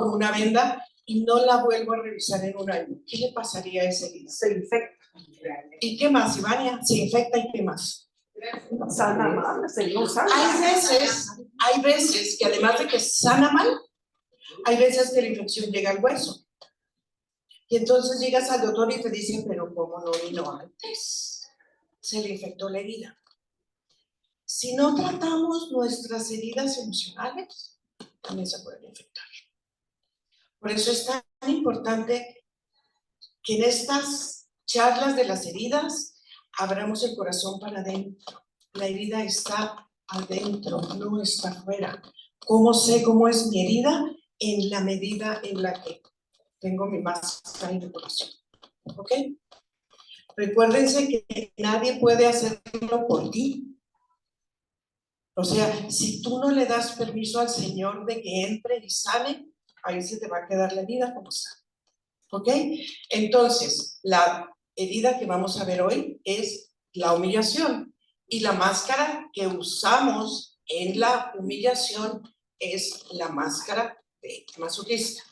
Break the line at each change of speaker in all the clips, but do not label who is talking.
con una venda y no la vuelvo a revisar en un año, ¿qué le pasaría a esa herida?
Se infecta.
¿Y qué más, Ivania? Se infecta y qué más.
Sana mal, no sana.
Hay veces que además de que sana mal, hay veces que la infección llega al hueso. Y entonces llegas al doctor y te dicen, pero ¿cómo no vino antes? Se le infectó la herida. Si no tratamos nuestras heridas emocionales, también se pueden infectar. Por eso es tan importante que en estas charlas de las heridas abramos el corazón para adentro. La herida está adentro, no está afuera. ¿Cómo sé cómo es mi herida? En la medida en la que tengo mi máscara y mi corazón. ¿Ok? Recuérdense que nadie puede hacerlo por ti. O sea, si tú no le das permiso al Señor de que entre y sane, ahí se te va a quedar la herida como está. ¿Ok? Entonces, la herida que vamos a ver hoy es la humillación. Y la máscara que usamos en la humillación es la máscara de masoquista.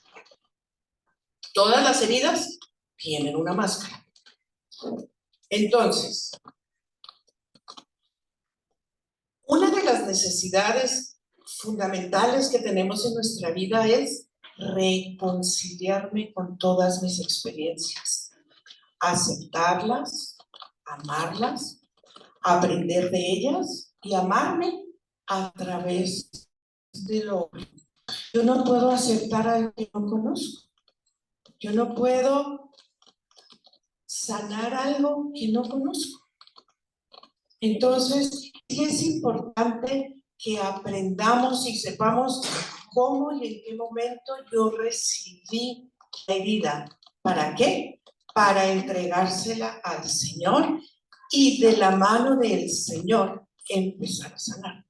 Todas las heridas tienen una máscara. Entonces, una de las necesidades fundamentales que tenemos en nuestra vida es reconciliarme con todas mis experiencias, aceptarlas, amarlas, aprender de ellas y amarme a través de lo que yo no puedo aceptar algo que no conozco. Yo no puedo sanar algo que no conozco. Entonces, sí es importante que aprendamos y sepamos cómo y en qué momento yo recibí la herida. ¿Para qué? Para entregársela al Señor y de la mano del Señor empezar a sanar.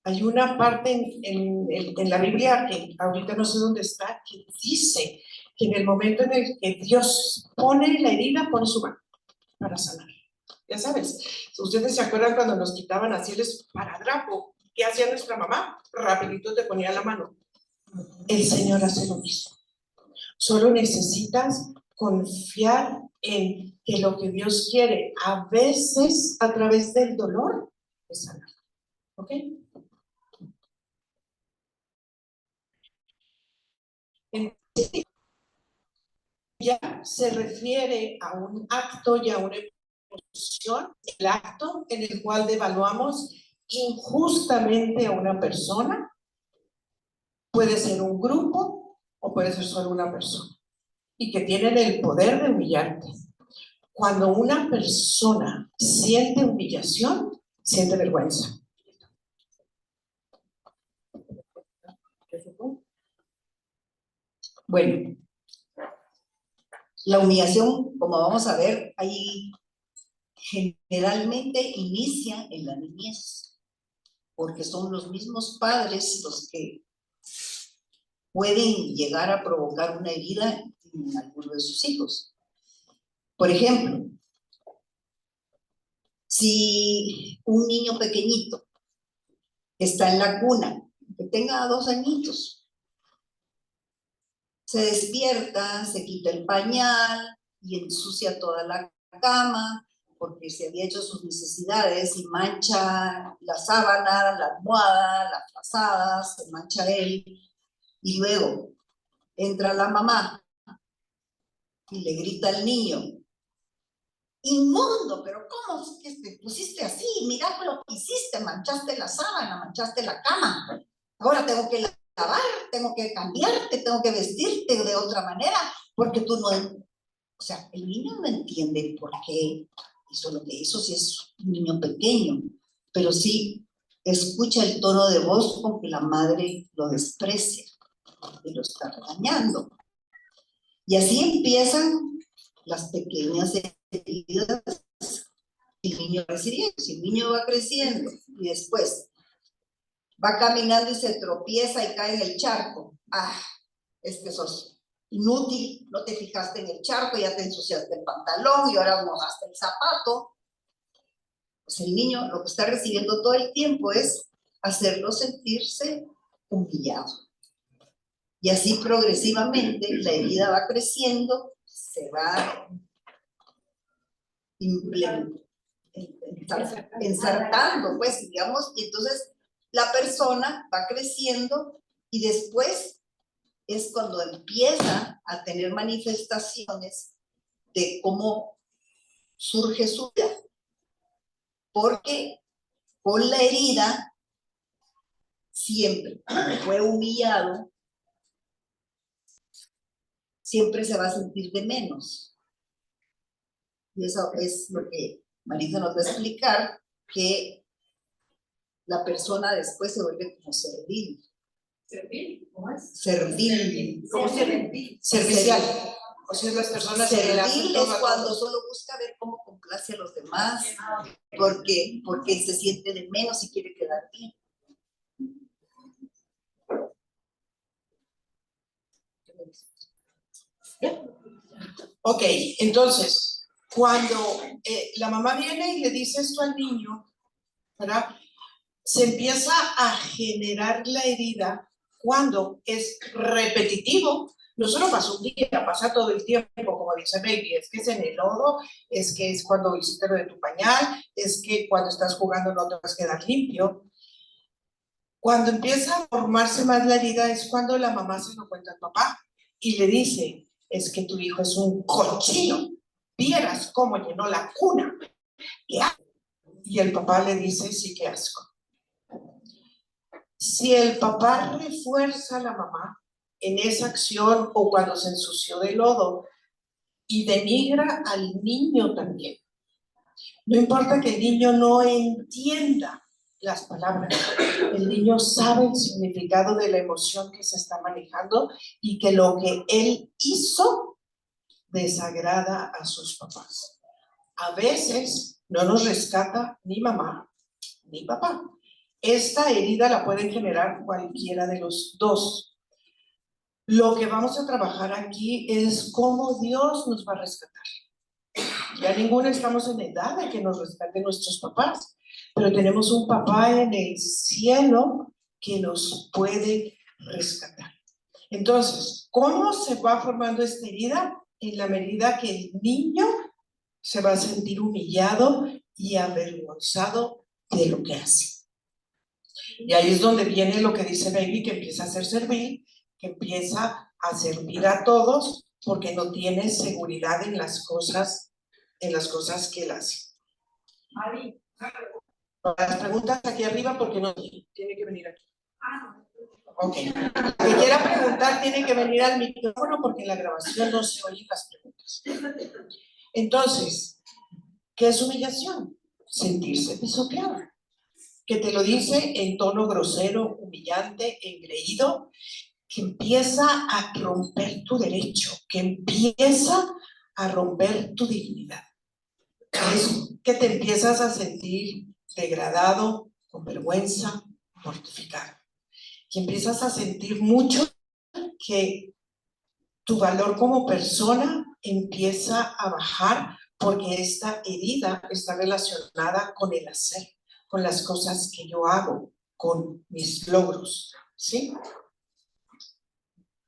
Hay una parte en la Biblia, que ahorita no sé dónde está, que dice que en el momento en el que Dios pone la herida, pone su mano para sanar. Ya sabes, ustedes se acuerdan cuando nos quitaban así el esparadrapo, ¿qué hacía nuestra mamá? Rapidito te ponía la mano. El Señor hace lo mismo. Solo necesitas confiar en que lo que Dios quiere, a veces a través del dolor, es sanar. ¿Ok? Entonces, ya se refiere a un acto y a una emoción, el acto en el cual devaluamos injustamente a una persona, puede ser un grupo o puede ser solo una persona, y que tienen el poder de humillarte. Cuando una persona siente humillación, siente vergüenza.
Bueno, la humillación, como vamos a ver, ahí generalmente inicia en la niñez, porque son los mismos padres los que pueden llegar a provocar una herida en alguno de sus hijos. Por ejemplo, si un niño pequeñito está en la cuna, que tenga 2 añitos, se despierta, se quita el pañal y ensucia toda la cama porque se había hecho sus necesidades y mancha la sábana, la almohada, las frazadas, se mancha él, y luego entra la mamá y le grita al niño: inmundo, pero ¿cómo es que te pusiste así? Mira lo que hiciste, manchaste la sábana, manchaste la cama, ahora tengo que lavar, tengo que cambiarte, tengo que vestirte de otra manera, porque tú no... O sea, el niño no entiende por qué hizo lo que hizo, si es un niño pequeño, pero sí escucha el tono de voz con que la madre lo desprecia y lo está regañando. Y así empiezan las pequeñas heridas que el niño va recibiendo. Si el niño va creciendo y después va caminando y se tropieza y cae en el charco, es que sos inútil, no te fijaste en el charco, ya te ensuciaste el pantalón y ahora mojaste el zapato. Pues el niño lo que está recibiendo todo el tiempo es hacerlo sentirse humillado. Y así progresivamente la herida va creciendo, se va ensartando, pues, digamos, y entonces la persona va creciendo y después es cuando empieza a tener manifestaciones de cómo surge su vida. Porque con la herida siempre fue humillado, siempre se va a sentir de menos. Y eso es lo que Marisa nos va a explicar, que la persona después se vuelve como servil.
¿Servil? ¿Cómo es?
Servil.
¿Cómo servil?
Servicial. O sea, las personas que le hacen
Servil
todo
es
a
cuando
todos.
solo busca ver cómo complace a los demás, porque se siente de menos y quiere quedar bien.
Ok, entonces, cuando la mamá viene y le dice esto al niño, ¿verdad? Se empieza a generar la herida cuando es repetitivo. No solo pasa un día, pasa todo el tiempo, como dice Baby, es que es en el lodo, es que es cuando hiciste lo de tu pañal, es que cuando estás jugando no te vas a quedar limpio. Cuando empieza a formarse más la herida es cuando la mamá se lo cuenta al papá y le dice, es que tu hijo es un cochino, vieras cómo llenó la cuna, ¿qué asco? Y el papá le dice, sí, qué asco. Si el papá refuerza a la mamá en esa acción o cuando se ensució de lodo y denigra al niño también, no importa que el niño no entienda las palabras, el niño sabe el significado de la emoción que se está manejando y que lo que él hizo desagrada a sus papás. A veces no nos rescata ni mamá ni papá. Esta herida la pueden generar cualquiera de los dos. Lo que vamos a trabajar aquí es cómo Dios nos va a rescatar. Ya ninguno estamos en edad de que nos rescaten nuestros papás, pero tenemos un papá en el cielo que nos puede rescatar. Entonces, ¿cómo se va formando esta herida? En la medida que el niño se va a sentir humillado y avergonzado de lo que hace. Y ahí es donde viene lo que dice Baby, que empieza a ser servil, que empieza a servir a todos porque no tiene seguridad en las cosas que él hace. Las preguntas aquí arriba porque no tiene que venir aquí. Ok. Que quiera preguntar tiene que venir al micrófono porque en la grabación no se oyen las preguntas. Entonces, ¿qué es humillación? Sentirse pisoteado. Que te lo dice en tono grosero, humillante, engreído, que empieza a romper tu derecho, que empieza a romper tu dignidad. Es que te empiezas a sentir degradado, con vergüenza, mortificado. Que empiezas a sentir mucho que tu valor como persona empieza a bajar porque esta herida está relacionada con el hacer, con las cosas que yo hago, con mis logros, ¿sí?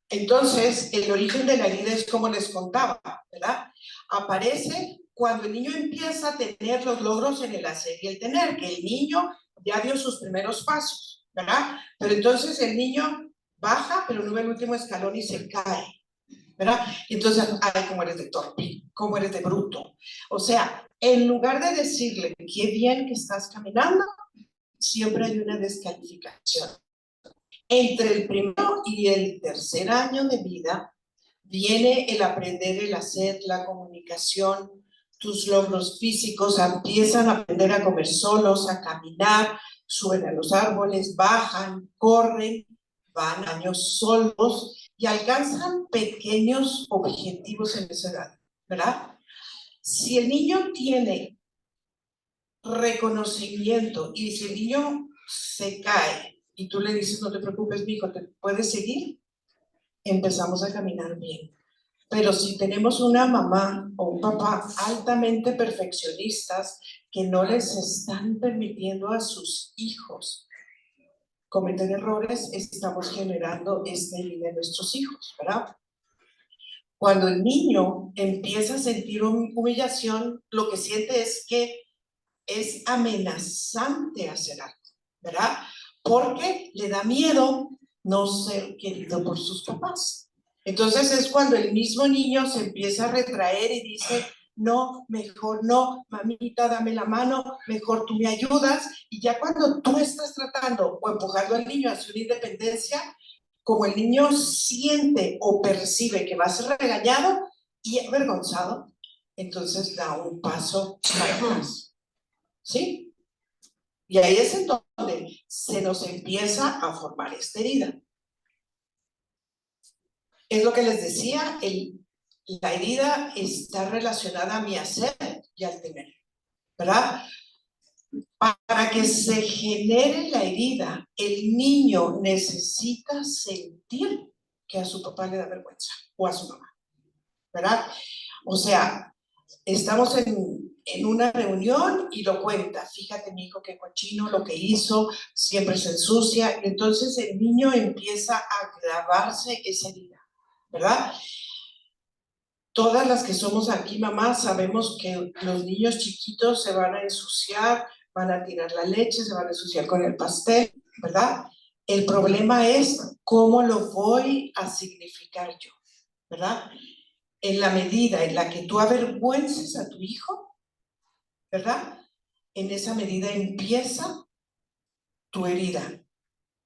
Entonces, el origen de la herida es como les contaba, ¿verdad? Aparece cuando el niño empieza a tener los logros en el hacer y el tener, que el niño ya dio sus primeros pasos, ¿verdad? Pero entonces el niño baja, pero no ve el último escalón y se cae, ¿verdad? Y entonces, ay, cómo eres de torpe, cómo eres de bruto. O sea, en lugar de decirle, qué bien que estás caminando, siempre hay una descalificación. Entre el primero y el tercer año de vida viene el aprender, el hacer, la comunicación, tus logros físicos, empiezan a aprender a comer solos, a caminar, suben a los árboles, bajan, corren, van años solos y alcanzan pequeños objetivos en esa edad, ¿verdad? Si el niño tiene reconocimiento y si el niño se cae y tú le dices, no te preocupes, mijo, ¿te puedes seguir? Empezamos a caminar bien. Pero si tenemos una mamá o un papá altamente perfeccionistas que no les están permitiendo a sus hijos cometen errores, estamos generando esta herida en nuestros hijos, ¿verdad? Cuando el niño empieza a sentir humillación, lo que siente es que es amenazante hacer algo, ¿verdad? Porque le da miedo no ser querido por sus papás. Entonces es cuando el mismo niño se empieza a retraer y dice, no, mejor no, mamita, dame la mano, mejor tú me ayudas. Y ya cuando tú estás tratando o empujando al niño hacia una independencia, como el niño siente o percibe que va a ser regañado y avergonzado, entonces da un paso para atrás, ¿sí? Y ahí es en donde se nos empieza a formar esta herida. Es lo que les decía, la herida está relacionada a mi hacer y al temer, ¿verdad? Para que se genere la herida, el niño necesita sentir que a su papá le da vergüenza o a su mamá, ¿verdad? O sea, estamos en una reunión y lo cuenta, fíjate mi hijo qué cochino lo que hizo, siempre se ensucia, y entonces el niño empieza a grabarse esa herida, ¿verdad? Todas las que somos aquí mamás sabemos que los niños chiquitos se van a ensuciar, van a tirar la leche, se van a ensuciar con el pastel, ¿verdad? El problema es cómo lo voy a significar yo, ¿verdad? En la medida en la que tú avergüences a tu hijo, ¿verdad? En esa medida empieza tu herida.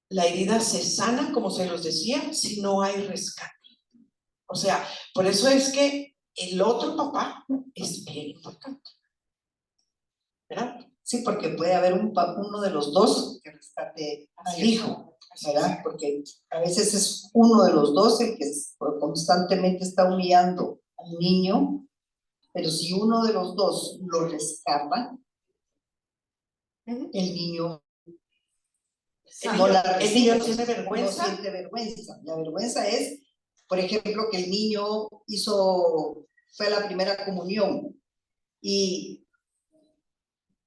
La herida se sana, como se los decía, si no hay rescate. O sea, por eso es que el otro papá es bien importante, ¿verdad?
Sí, porque puede haber uno de los dos que rescate al hijo, ¿verdad? Porque a veces es uno de los dos el que constantemente está humillando al niño, pero si uno de los dos lo rescata, el niño no la
El niño
recibe,
tiene vergüenza.
no siente vergüenza. La vergüenza es, por ejemplo, que el niño fue a la primera comunión y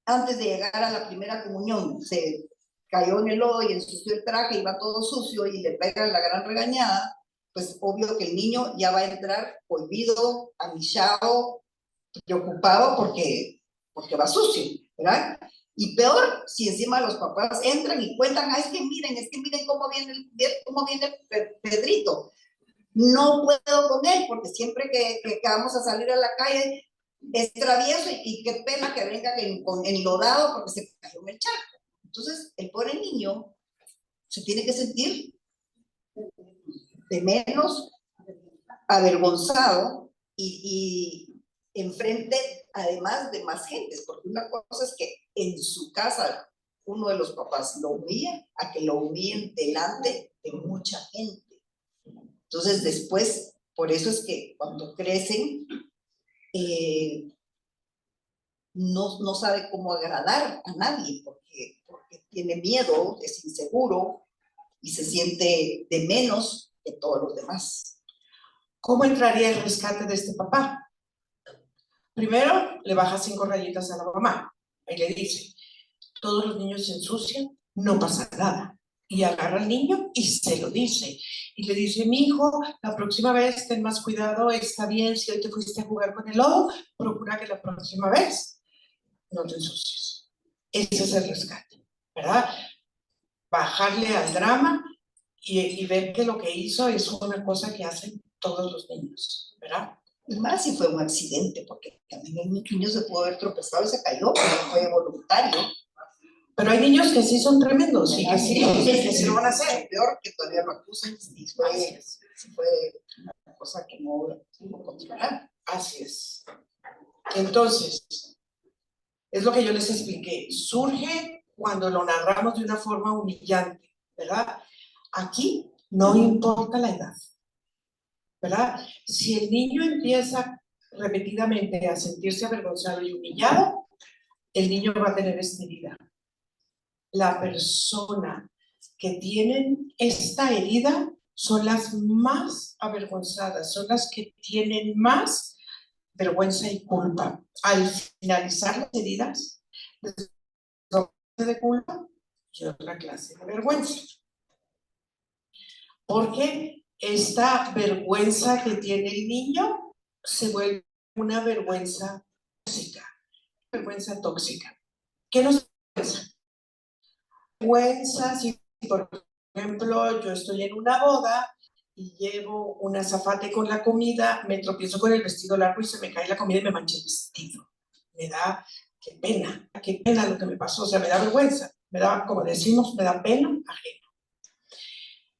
antes de llegar a la primera comunión se cayó en el lodo y ensució el traje, iba todo sucio y le pegan la gran regañada, pues obvio que el niño ya va a entrar cohibido, amillado, preocupado porque va sucio, ¿verdad? Y peor, si encima los papás entran y cuentan, es que miren cómo viene Pedrito. No puedo con él, porque siempre que vamos a salir a la calle, es travieso y qué pena que venga enlodado porque se cayó en el charco. Entonces, el pobre niño se tiene que sentir de menos avergonzado y enfrente, además de más gentes, porque una cosa es que en su casa uno de los papás lo humilla, a que lo humillen delante de mucha gente. Entonces, después, por eso es que cuando crecen, no sabe cómo agradar a nadie, porque tiene miedo, es inseguro y se siente de menos que todos los demás.
¿Cómo entraría el rescate de este papá? Primero, le baja 5 rayitas a la mamá y le dice, todos los niños se ensucian, no pasa nada. Y agarra al niño y se lo dice. Y le dice, mi hijo, la próxima vez ten más cuidado, está bien, si hoy te fuiste a jugar con el lodo, procura que la próxima vez no te ensucies. Ese es el rescate, ¿verdad? Bajarle al drama y ver que lo que hizo es una cosa que hacen todos los niños, ¿verdad?
Y más si fue un accidente, porque también el niño se pudo haber tropezado y se cayó, pero no fue voluntario.
Pero hay niños que sí son tremendos y que sí lo van a hacer.
Peor que todavía lo acusan y fue una cosa que no pudo controlar.
Así es. Entonces, es lo que yo les expliqué. Surge cuando lo narramos de una forma humillante, ¿verdad? Aquí no importa la edad, ¿verdad? Si el niño empieza repetidamente a sentirse avergonzado y humillado, el niño va a tener esta herida. La persona que tienen esta herida son las más avergonzadas, son las que tienen más vergüenza y culpa. Al finalizar las heridas, de culpa, y otra clase de vergüenza. Porque esta vergüenza que tiene el niño se vuelve una vergüenza tóxica. Vergüenza tóxica. ¿Qué nos vergüenza? Vergüenza si, por ejemplo, yo estoy en una boda y llevo un azafate con la comida, me tropiezo con el vestido largo y se me cae la comida y me manché el vestido. Me da, qué pena lo que me pasó, o sea, me da vergüenza, me da, como decimos, me da pena ajena.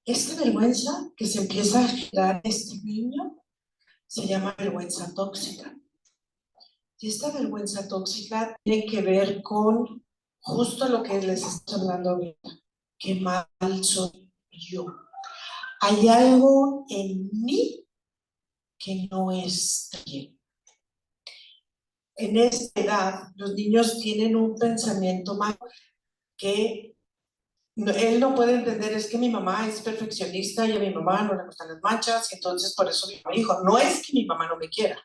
Esta vergüenza que se empieza a generar en este niño se llama vergüenza tóxica. Y esta vergüenza tóxica tiene que ver con justo lo que les estoy hablando ahorita. Qué mal soy yo. Hay algo en mí que no está bien. En esta edad, los niños tienen un pensamiento mal que él no puede entender, es que mi mamá es perfeccionista y a mi mamá no le gustan las manchas, y entonces por eso mi mamá dijo, no es que mi mamá no me quiera,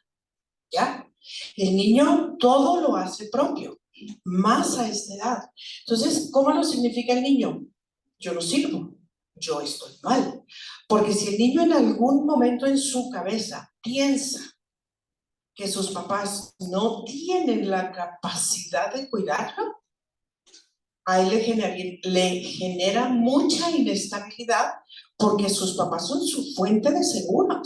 ¿ya? El niño todo lo hace propio, más a esta edad. Entonces, ¿cómo lo significa el niño? Yo no sirvo, yo estoy mal. Porque si el niño en algún momento en su cabeza piensa que sus papás no tienen la capacidad de cuidarlo, a él le genera mucha inestabilidad porque sus papás son su fuente segura,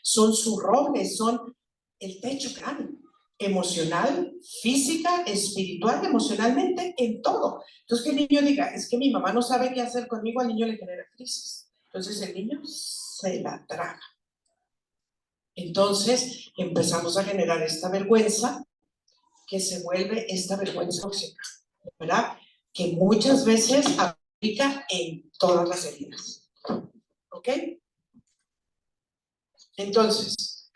son su roble, son el techo que dan, emocional, física, espiritual, emocionalmente, en todo. Entonces que el niño diga, es que mi mamá no sabe qué hacer conmigo, al niño le genera crisis. Entonces el niño se la traga. Entonces empezamos a generar esta vergüenza que se vuelve esta vergüenza tóxica, ¿verdad? Que muchas veces aplica en todas las heridas. ¿Ok? Entonces,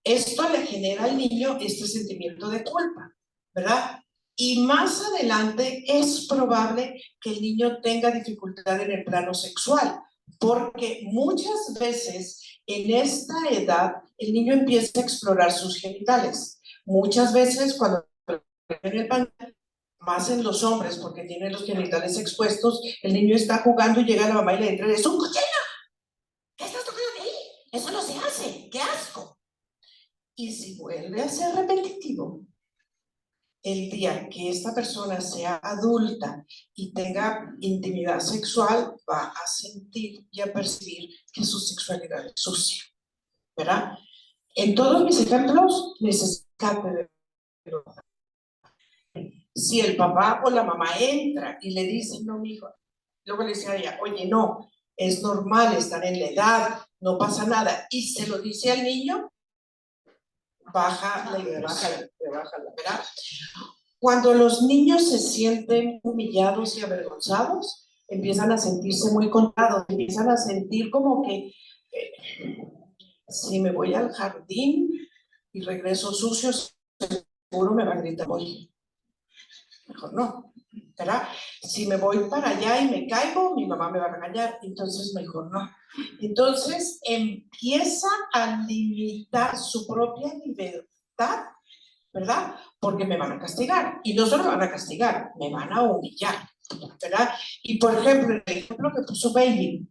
esto le genera al niño este sentimiento de culpa, ¿verdad? Y más adelante es probable que el niño tenga dificultad en el plano sexual, porque muchas veces en esta edad el niño empieza a explorar sus genitales. Muchas veces cuando en el baño, más en los hombres, porque tienen los genitales expuestos, el niño está jugando y llega la mamá y le entra, ¡es un cochino! ¿Qué estás tocando de ahí? Eso no se hace, ¡qué asco! Y si vuelve a ser repetitivo, el día que esta persona sea adulta y tenga intimidad sexual, va a sentir y a percibir que su sexualidad es sucia, ¿verdad? En todos mis ejemplos les escape de si el papá o la mamá entra y le dice, no, mijo, luego le dice a ella, oye, no, es normal estar en la edad, no pasa nada, y se lo dice al niño, baja la impresión, ¿verdad? Cuando los niños se sienten humillados y avergonzados, empiezan a sentirse muy contados, empiezan a sentir como que si me voy al jardín y regreso sucio, seguro me va a gritar, oye, mejor no, ¿verdad? Si me voy para allá y me caigo, mi mamá me va a regañar, entonces mejor no. Entonces empieza a limitar su propia libertad, ¿verdad? Porque me van a castigar. Y no solo me van a castigar, me van a humillar, ¿verdad? Y por ejemplo, el ejemplo que puso Bailey,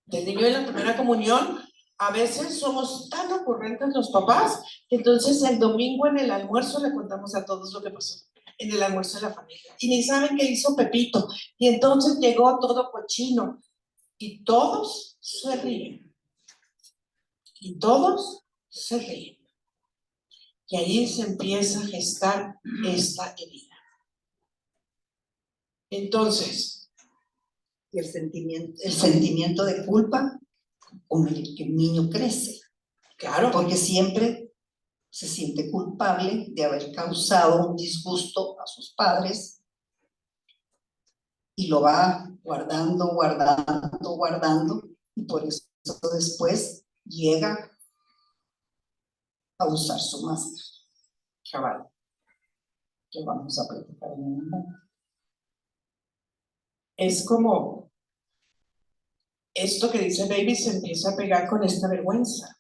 del niño de la primera comunión, a veces somos tan ocurrentes los papás que entonces el domingo en el almuerzo le contamos a todos lo que pasó en el almuerzo de la familia. Y ni saben qué hizo Pepito. Y entonces llegó todo cochino. Y todos se ríen. Y todos se ríen. Y ahí se empieza a gestar esta herida. Entonces,
Y el sentimiento de culpa con el que el niño crece.
claro,
Porque siempre se siente culpable de haber causado un disgusto a sus padres y lo va guardando, y por eso después llega a usar su máscara.
cabal.
Que vamos a platicar en un momento.
Es como esto que dice Baby se empieza a pegar con esta vergüenza,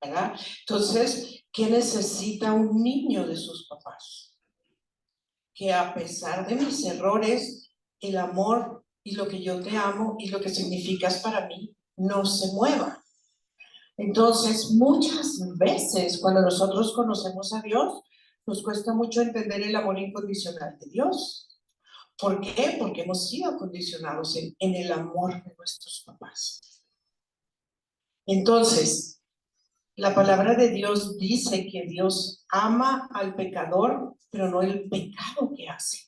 ¿verdad? Entonces, ¿qué necesita un niño de sus papás? que a pesar de mis errores, el amor y lo que yo te amo y lo que significas para mí no se mueva. Entonces, muchas veces cuando nosotros conocemos a Dios, nos cuesta mucho entender el amor incondicional de Dios. ¿Por qué? Porque hemos sido condicionados en el amor de nuestros papás. Entonces, la palabra de Dios dice que Dios ama al pecador, pero no el pecado que hace.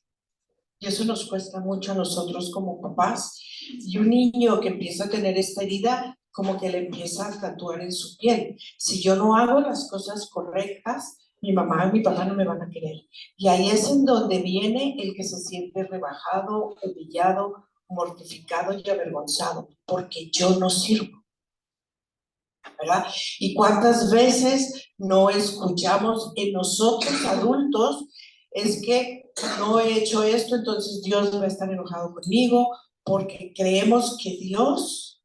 Y eso nos cuesta mucho a nosotros como papás. Y un niño que empieza a tener esta herida, como que le empieza a tatuar en su piel. Si yo no hago las cosas correctas, mi mamá y mi papá no me van a querer. Y ahí es en donde viene el que se siente rebajado, humillado, mortificado y avergonzado, porque yo no sirvo, ¿verdad? Y cuántas veces no escuchamos en nosotros adultos, es que no he hecho esto, entonces Dios va a estar enojado conmigo, porque creemos que Dios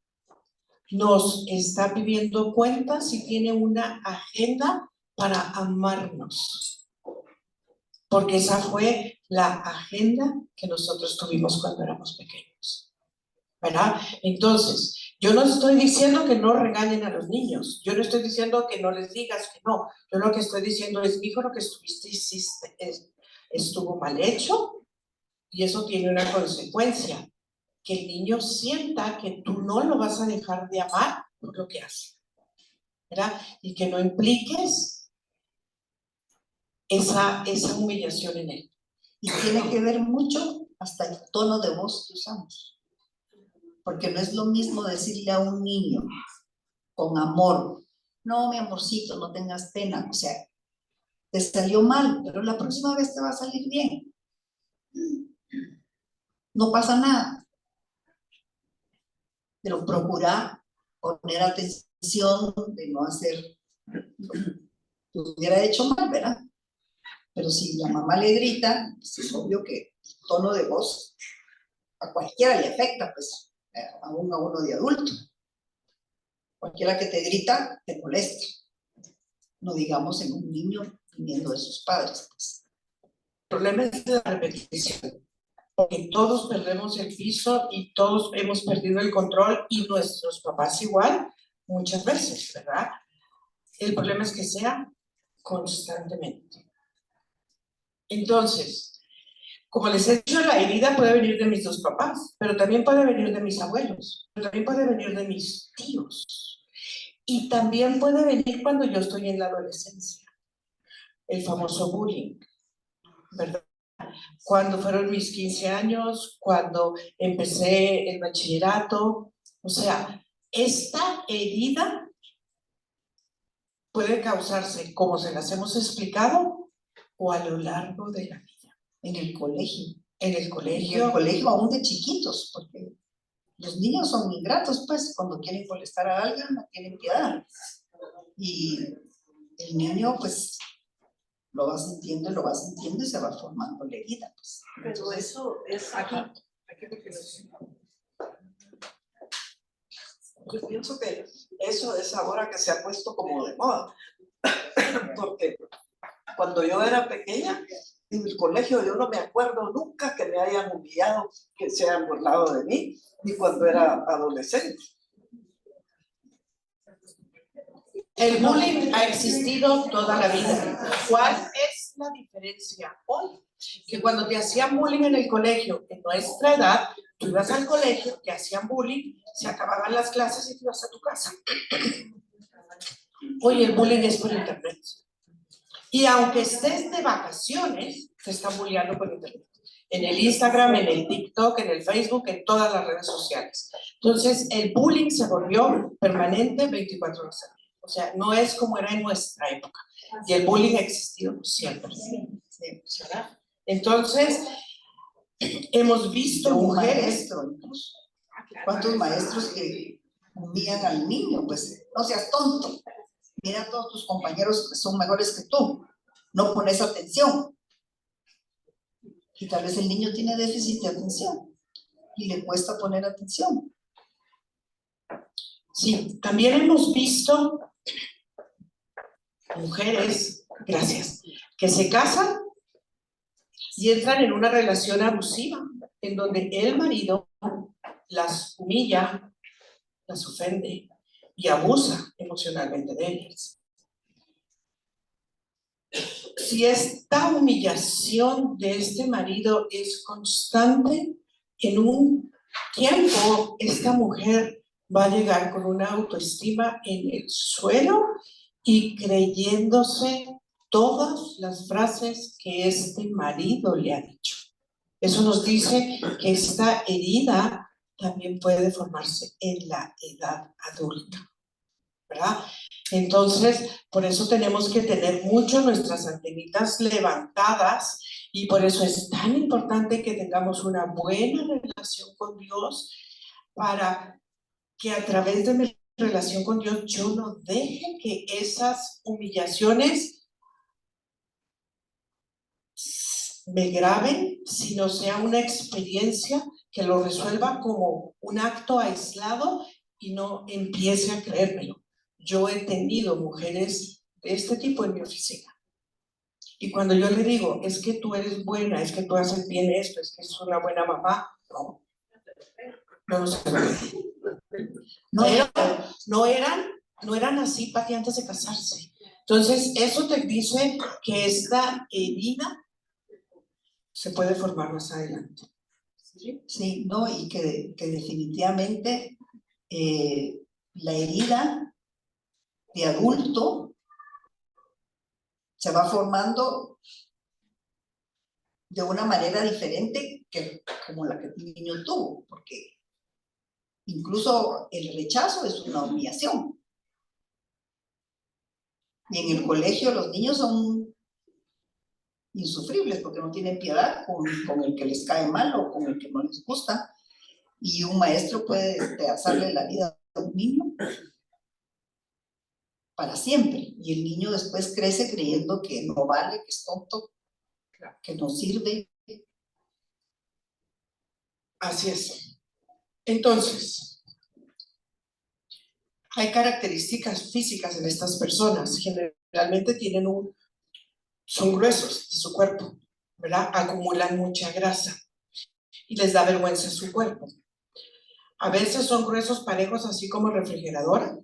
nos está pidiendo cuentas y tiene una agenda para amarnos, porque esa fue la agenda que nosotros tuvimos cuando éramos pequeños, ¿verdad? Entonces, yo no estoy diciendo que no regañen a los niños, yo no estoy diciendo que no les digas que no, yo lo que estoy diciendo es, hijo, lo que hiciste estuvo mal hecho y eso tiene una consecuencia, que el niño sienta que tú no lo vas a dejar de amar por lo que hace, ¿verdad? Y que no impliques esa humillación en él.
Y tiene que ver mucho hasta el tono de voz que usamos. Porque no es lo mismo decirle a un niño con amor, no, mi amorcito, no tengas pena, o sea, te salió mal, pero la próxima vez te va a salir bien. No pasa nada. Pero procura poner atención de no hacer lo que hubiera hecho mal, ¿verdad? Pero si la mamá le grita, pues es obvio que el tono de voz a cualquiera le afecta, pues, aún a uno de adulto. Cualquiera que te grita, te molesta. No digamos en un niño viniendo de sus padres, pues.
El problema es la repetición, porque todos perdemos el piso y todos hemos perdido el control y nuestros papás igual, muchas veces, ¿verdad? El problema es que sea constantemente. Entonces, como les he dicho, la herida puede venir de mis dos papás, pero también puede venir de mis abuelos, pero también puede venir de mis tíos. Y también puede venir cuando yo estoy en la adolescencia, el famoso bullying, ¿verdad? Cuando fueron mis 15 años, cuando empecé el bachillerato, o sea, esta herida puede causarse, como se las hemos explicado, o a lo largo de la vida.
En el colegio.
En el
En
colegio.
el colegio aún de chiquitos, porque los niños son ingratos, pues, cuando quieren molestar a alguien, no tienen piedad. Y el niño, pues, lo va sintiendo y se va formando la herida, pues.
Pero eso es aquí.
Yo pienso que eso es ahora que se ha puesto como de moda, porque cuando yo era pequeña, en el colegio yo no me acuerdo nunca que me hayan humillado, que se hayan burlado de mí, ni cuando era adolescente.
El bullying ha existido toda la vida. ¿Cuál es la diferencia hoy? Que cuando te hacían bullying en el colegio, en nuestra edad, tú ibas al colegio, te hacían bullying, se acababan las clases y te ibas a tu casa. Hoy el bullying es por internet. Y aunque estés de vacaciones, te están bulleando por internet. En el Instagram, en el TikTok, en el Facebook, en todas las redes sociales. Entonces, el bullying se volvió permanente 24 horas al día. O sea, no es como era en nuestra época. Y el bullying ha existido siempre. ¿Verdad? Entonces, hemos visto mujeres.
¿Cuántos maestros que humillan al niño? Pues no seas tonto. Mira a todos tus compañeros que son mejores que tú. No pones atención. Y tal vez el niño tiene déficit de atención y le cuesta poner atención.
Sí, también hemos visto mujeres, gracias, que se casan y entran en una relación abusiva, en donde el marido las humilla, las ofende y abusa emocionalmente de ellas. Si esta humillación de este marido es constante, en un tiempo esta mujer va a llegar con una autoestima en el suelo y creyéndose todas las frases que este marido le ha dicho. Eso nos dice que esta herida también puede formarse en la edad adulta, ¿verdad? Entonces, por eso tenemos que tener mucho nuestras antenitas levantadas y por eso es tan importante que tengamos una buena relación con Dios para que a través de mi relación con Dios yo no deje que esas humillaciones me graben, sino sea una experiencia que lo resuelva como un acto aislado y no empiece a creérmelo. Yo he tenido mujeres de este tipo en mi oficina. Y cuando yo le digo, es que tú eres buena, es que tú haces bien esto, es que es una buena mamá, no se no eran así, Pati, antes de casarse. Entonces, eso te dice que esta herida se puede formar más adelante.
Sí, no, y que definitivamente la herida de adulto se va formando de una manera diferente que como la que el niño tuvo, porque incluso el rechazo es una humillación. Y en el colegio los niños son insufribles porque no tienen piedad con el que les cae mal o con el que no les gusta. Y un maestro puede despedazarle la vida a un niño para siempre. Y el niño después crece creyendo que no vale, que es tonto, que no sirve.
Así es. Entonces, hay características físicas en estas personas. Generalmente son gruesos de su cuerpo, ¿verdad? Acumulan mucha grasa y les da vergüenza su cuerpo. A veces son gruesos parejos, así como refrigeradora.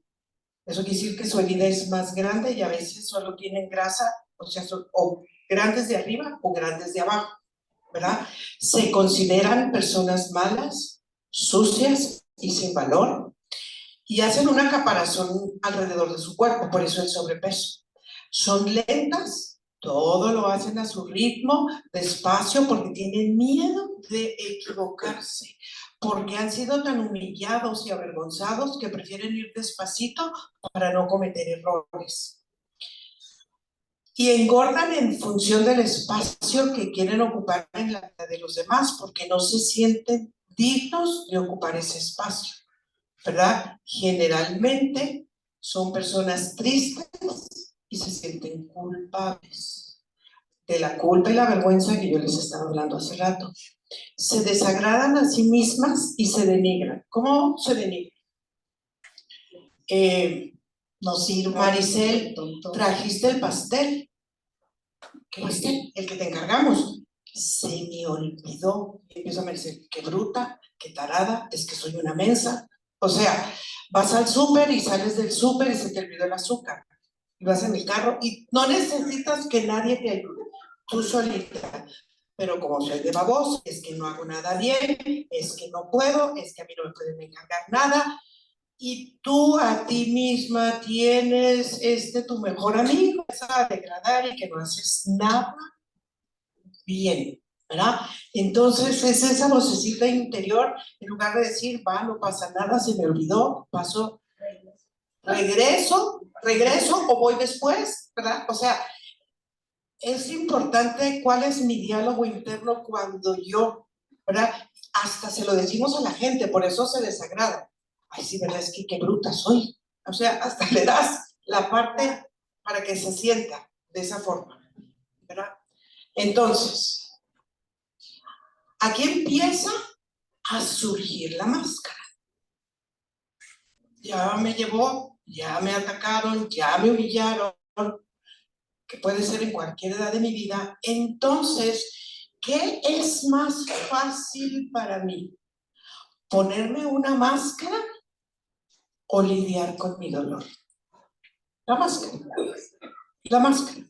Eso quiere decir que su herida es más grande y a veces solo tienen grasa, o sea, son o grandes de arriba o grandes de abajo, ¿verdad? Se consideran personas malas, sucias y sin valor y hacen una caparazón alrededor de su cuerpo, por eso el sobrepeso. Son lentas, todo lo hacen a su ritmo, despacio, porque tienen miedo de equivocarse, porque han sido tan humillados y avergonzados que prefieren ir despacito para no cometer errores. Y engordan en función del espacio que quieren ocupar en la vida de los demás, porque no se sienten dignos de ocupar ese espacio, ¿verdad? Generalmente son personas tristes y se sienten culpables de la culpa y la vergüenza que yo les estaba hablando hace rato. Se desagradan a sí mismas y se denigran. ¿Cómo se denigran?
No sirve.
Maricel, trajiste el pastel. ¿Qué pastel? El que te encargamos. Se me olvidó. Y empieza Maricel, qué bruta, qué tarada, es que soy una mensa. O sea, vas al súper y sales del súper y se te olvidó el azúcar. Y vas en el carro y no necesitas que nadie te ayude. Tú solita. Pero como soy de baboso, es que no hago nada bien, es que no puedo, es que a mí no me pueden encargar nada. Y tú a ti misma tienes tu mejor amigo, vas a degradar y que no haces nada bien, ¿verdad? Entonces es esa vocecita interior, en lugar de decir, va, no pasa nada, se me olvidó, paso, regreso o voy después, ¿verdad? O sea, es importante cuál es mi diálogo interno cuando yo, ¿verdad? Hasta se lo decimos a la gente, por eso se desagrada. Ay, sí, ¿verdad? Es que qué bruta soy. O sea, hasta le das la parte para que se sienta de esa forma, ¿verdad? Entonces, aquí empieza a surgir la máscara. Ya me llevó, ya me atacaron, ya me humillaron, que puede ser en cualquier edad de mi vida. Entonces, ¿qué es más fácil para mí? ¿Ponerme una máscara o lidiar con mi dolor? La máscara. La máscara.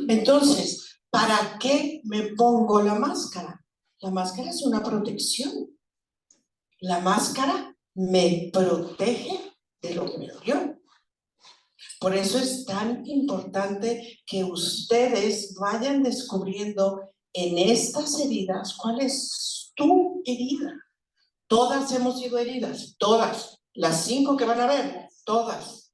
Entonces, ¿para qué me pongo la máscara? La máscara es una protección. La máscara me protege de lo que me dolió. Por eso es tan importante que ustedes vayan descubriendo en estas heridas cuál es tu herida. Todas hemos sido heridas, todas. Las 5 que van a ver, todas.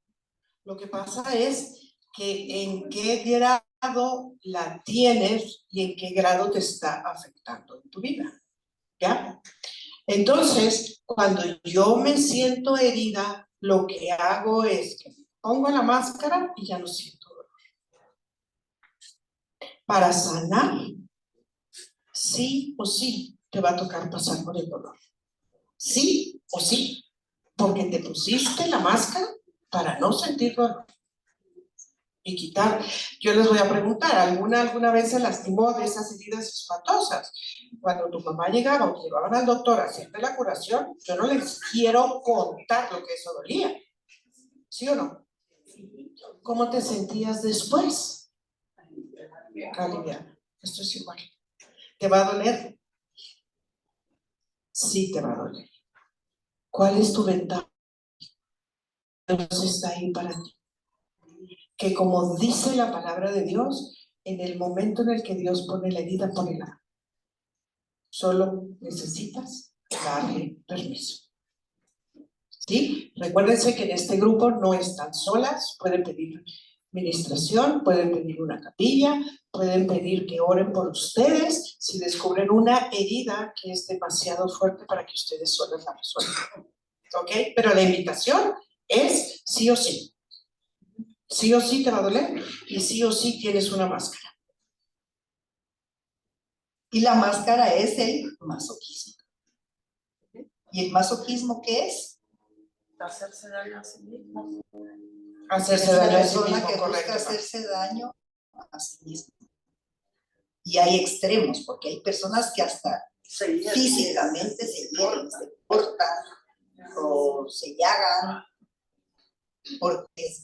Lo que pasa es que en qué grado la tienes y en qué grado te está afectando en tu vida. ¿Ya? Entonces, cuando yo me siento herida, lo que hago es que pongo la máscara y ya no siento dolor. Para sanar, sí o sí te va a tocar pasar por el dolor. Sí o sí, porque te pusiste la máscara para no sentir dolor. Y quitar. Yo les voy a preguntar, ¿alguna vez se lastimó de esas heridas espantosas? Cuando tu mamá llegaba o te llevaban al doctor a hacerte la curación, yo no les quiero contar lo que eso dolía. ¿Sí o no? ¿Cómo te sentías después? Aliviada. Esto es igual. ¿Te va a doler? Sí te va a doler. ¿Cuál es tu ventaja? Dios está ahí para ti. Que como dice la palabra de Dios, en el momento en el que Dios pone la herida, pone la. Solo necesitas darle permiso. ¿Sí? Recuérdense que en este grupo no están solas, pueden pedir administración, pueden pedir una capilla, pueden pedir que oren por ustedes si descubren una herida que es demasiado fuerte para que ustedes solas la resuelvan. ¿Ok? Pero la invitación es sí o sí. Sí o sí te va a doler y sí o sí tienes una máscara.
Y la máscara es el masoquismo. ¿Y el masoquismo qué es?
Hacerse daño a sí mismo.
Hacerse
Es la
daño a sí
persona
mismo,
que busca
correcto.
hacerse daño a sí mismo. Y hay extremos, porque hay personas que hasta físicamente se hieren, se cortan o se llagan, porque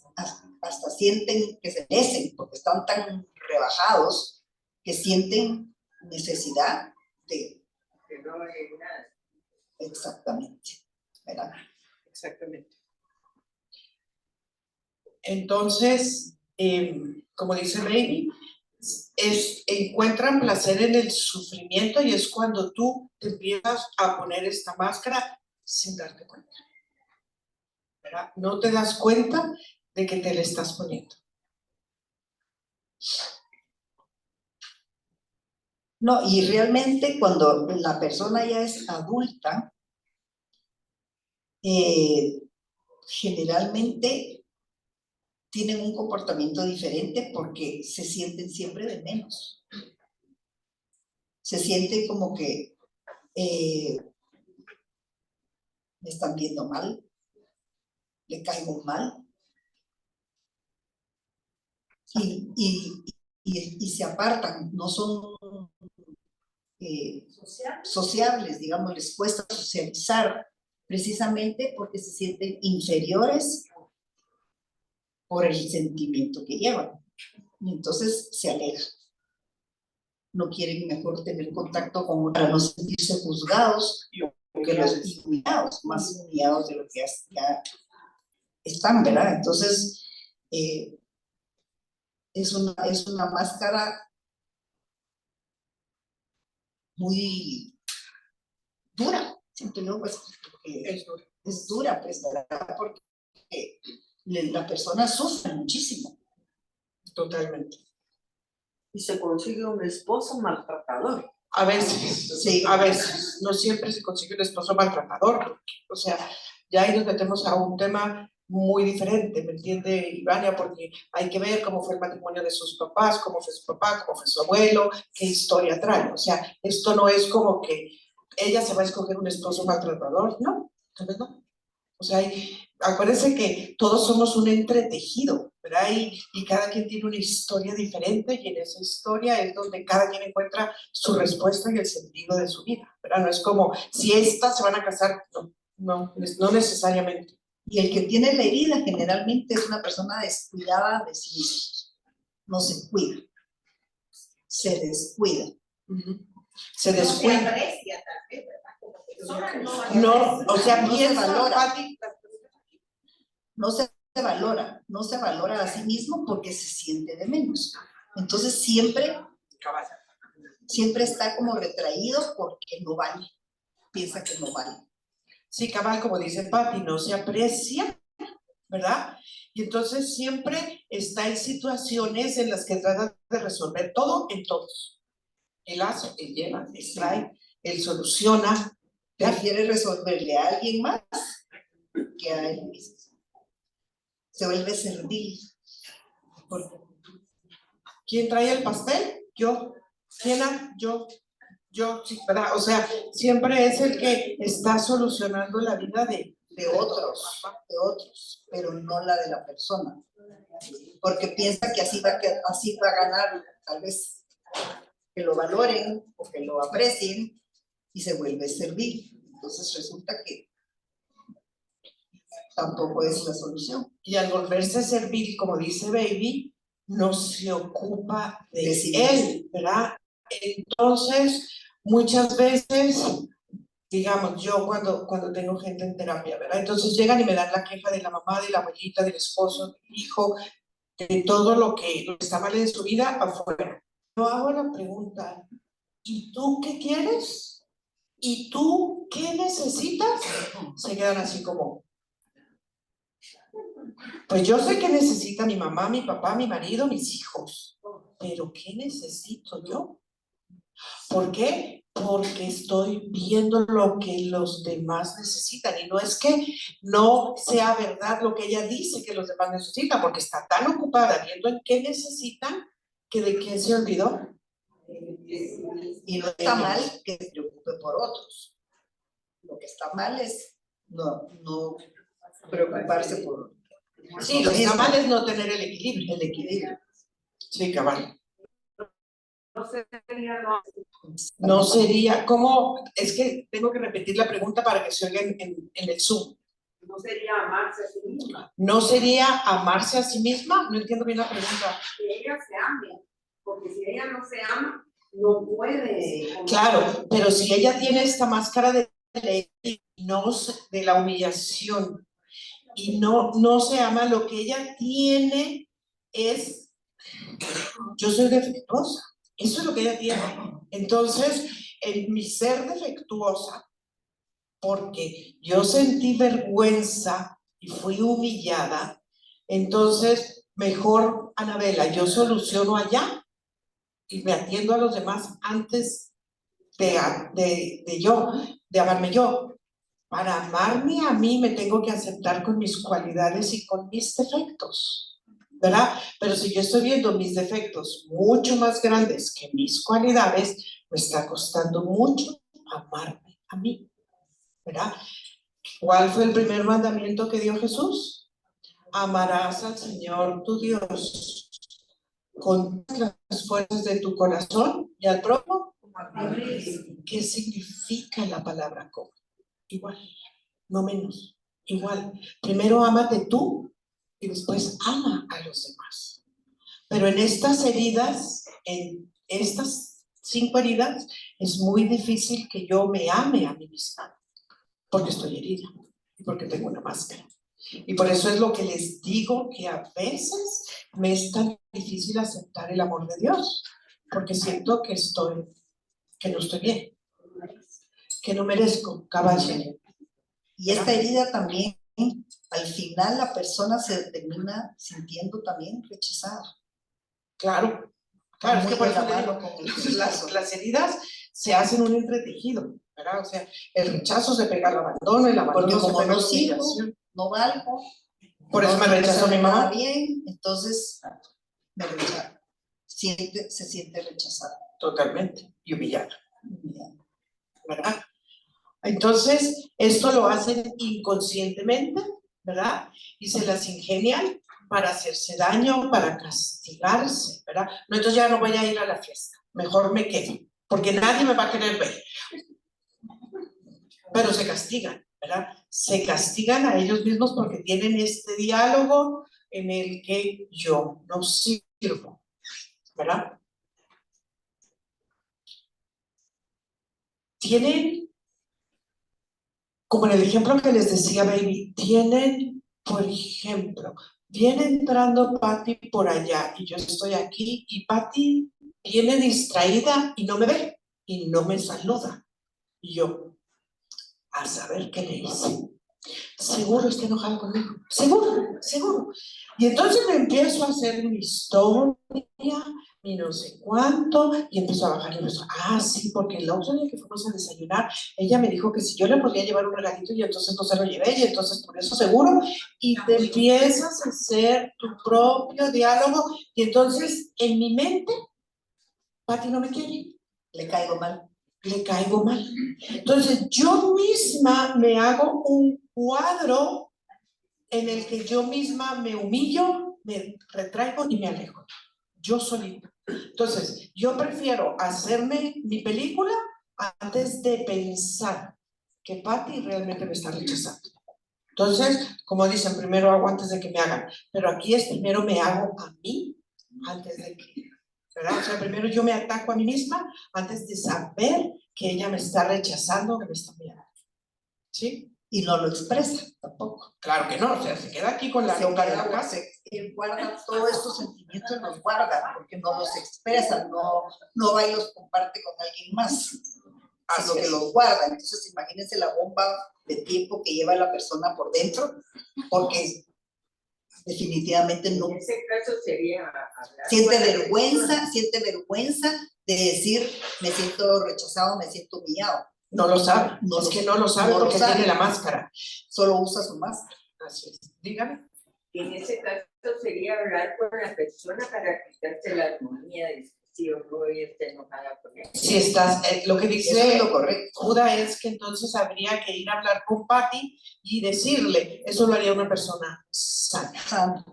hasta sienten que se merecen, porque están tan rebajados que sienten necesidad de... Exactamente, ¿verdad?
Exactamente. Entonces, como dice Baby, encuentran placer en el sufrimiento y es cuando tú te empiezas a poner esta máscara sin darte cuenta. ¿Verdad? No te das cuenta de que te la estás poniendo.
No, y realmente cuando la persona ya es adulta, generalmente tienen un comportamiento diferente porque se sienten siempre de menos. Se sienten como que me están viendo mal, le caigo mal, y se apartan, no son sociables, digamos, les cuesta socializar, precisamente porque se sienten inferiores por el sentimiento que llevan. Y entonces se alejan. No quieren mejor tener contacto con para no sentirse juzgados que los humillados, más humillados de lo que ya están, ¿verdad? Entonces, es una máscara muy dura, siempre digo, pues, es dura, pues, ¿verdad? Porque la persona sufre muchísimo.
Totalmente.
Y se consigue un esposo maltratador.
A veces,
Sí.
a veces, no siempre se consigue un esposo maltratador, porque, o sea, ya ahí nos metemos a un tema muy diferente, ¿me entiende, Ivania? Porque hay que ver cómo fue el matrimonio de sus papás, cómo fue su papá, cómo fue su abuelo, qué historia trae. O sea, esto no es como que ella se va a escoger un esposo maltratador, no, tal vez no. O sea, acuérdense que todos somos un entretejido, ¿verdad? Y cada quien tiene una historia diferente y en esa historia es donde cada quien encuentra su respuesta y el sentido de su vida, ¿verdad? No es como si estas se van a casar, no necesariamente.
Y el que tiene la herida generalmente es una persona descuidada de sí mismo. No se cuida. Se descuida.
Se descuida.
No se aprecia, tal vez, ¿verdad? Como persona,
No, o sea,
No se
piensa,
valora.
Pati,
No se valora a sí mismo porque se siente de menos. Entonces siempre está como retraído porque no vale. Piensa que no vale.
sí, cabal, como dice Pati, no se aprecia, ¿verdad? Y entonces siempre está en situaciones en las que trata de resolver todo en todos. Él hace, él lleva, él trae, él soluciona.
Prefiere resolverle a alguien más que a él mismo. Se vuelve servil.
¿Quién trae el pastel? Yo. ¿Quién? Yo, sí, ¿verdad? O sea, siempre es el que está solucionando la vida de
otros, pero no la de la persona. Porque piensa que así va a ganar, tal vez que lo valoren o que lo aprecien y se vuelve servil. Entonces resulta que tampoco es la solución.
Y al volverse servil, como dice Baby, no se ocupa de
Sí.
él, ¿verdad? Entonces, muchas veces, digamos, yo cuando tengo gente en terapia, ¿verdad? Entonces llegan y me dan la queja de la mamá, de la abuelita, del esposo, del hijo, de todo lo que está mal en su vida afuera. Yo hago la pregunta, ¿y tú qué quieres? ¿Y tú qué necesitas? Se quedan así como, pues yo sé que necesita mi mamá, mi papá, mi marido, mis hijos, pero ¿qué necesito yo? ¿Por qué? Porque estoy viendo lo que los demás necesitan y no es que no sea verdad lo que ella dice que los demás necesitan, porque está tan ocupada viendo en qué necesitan que de quién se olvidó.
Y no está mal que se preocupe por otros. Lo que está mal es no preocuparse por
Sí, lo que está mal es no tener el equilibrio. Sí, cabal. No sería, ¿cómo? Es que tengo que repetir la pregunta para que se oiga en el Zoom.
No sería amarse a sí misma.
¿No sería amarse a sí misma? No entiendo bien la pregunta.
Que ella se ame, porque si ella no se ama, no puede.
Claro, pero si ella tiene esta máscara de la humillación y no se ama, lo que ella tiene es, yo soy defectuosa, eso es lo que ella tiene. Entonces, en mi ser defectuosa, porque yo sentí vergüenza y fui humillada, entonces, mejor, Anabela, yo soluciono allá y me atiendo a los demás antes de amarme yo. Para amarme a mí me tengo que aceptar con mis cualidades y con mis defectos, ¿verdad? Pero si yo estoy viendo mis defectos mucho más grandes que mis cualidades, me está costando mucho amarme a mí, ¿verdad? ¿Cuál fue el primer mandamiento que dio Jesús? Amarás al Señor tu Dios con las fuerzas de tu corazón y al prójimo. ¿Qué significa la palabra como? Igual, no menos, igual. Primero ámate tú y después ama a los demás. Pero en estas heridas, en estas 5 heridas, es muy difícil que yo me ame a mí misma, porque estoy herida y porque tengo una máscara. Y por eso es lo que les digo, que a veces me es tan difícil aceptar el amor de Dios, porque siento que no estoy bien, que no merezco, caballo.
Y esta herida también, al final la persona se termina sintiendo también rechazada.
Claro, es que por eso le digo,
con
las heridas se hacen un entretejido, ¿verdad? O sea, el rechazo se pega al abandono, el abandono
Porque como
se pega a
no
la
sirvo,
humillación.
no valgo,
Por eso me rechazó mi mamá.
bien, entonces me rechaza. Se siente rechazada.
Totalmente, y humillada, ¿verdad? Entonces, esto lo hacen inconscientemente, ¿verdad? Y se las ingenian para hacerse daño, para castigarse, ¿verdad? No, entonces ya no voy a ir a la fiesta, mejor me quedo, porque nadie me va a querer ver. Pero se castigan, ¿verdad? Se castigan a ellos mismos porque tienen este diálogo en el que yo no sirvo, ¿verdad? Tienen, como en el ejemplo que les decía Baby, tienen, por ejemplo, viene entrando Patty por allá y yo estoy aquí y Patty viene distraída y no me ve y no me saluda. Y yo, a saber qué le hice. Seguro está enojado conmigo, seguro. Y entonces me empiezo a hacer mi historia, mi no sé cuánto, y empiezo a bajar y empiezo, sí, porque el otro día que fuimos a desayunar, ella me dijo que si yo le podía llevar un regalito y entonces no se lo llevé, y entonces por eso seguro, y te empiezas a hacer tu propio diálogo, y entonces en mi mente, Pati no me quiere.
Le caigo mal.
Le caigo mal. Entonces yo misma me hago un cuadro en el que yo misma me humillo, me retraigo y me alejo. Yo solita. Entonces, yo prefiero hacerme mi película antes de pensar que Patty realmente me está rechazando. Entonces, como dicen, primero hago antes de que me hagan. Pero aquí es primero me hago a mí antes de que, ¿verdad? O sea, primero yo me ataco a mí misma antes de saber que ella me está rechazando, que me está mirando. ¿Sí?
Y no lo expresa tampoco.
Claro que no, o sea, se queda aquí con la loca de la casa.
Él guarda todos estos sentimientos, los guarda, porque no los expresa, no va y los comparte con alguien más, sino que los guarda. Entonces, imagínense la bomba de tiempo que lleva la persona por dentro, porque definitivamente no.
En ese caso sería hablar
siente vergüenza de decir, me siento rechazado, me siento humillado.
No lo sabe, es que no lo sabe porque tiene la máscara.
Solo usa su máscara.
Así es. Dígame.
En ese caso sería hablar con la persona para quitarse la armonía de si yo voy a estar enojada con él.
Si estás, lo que
Eso
dice
es lo correcto.
Judá es que entonces habría que ir a hablar con Patty y decirle, eso lo haría una persona sana.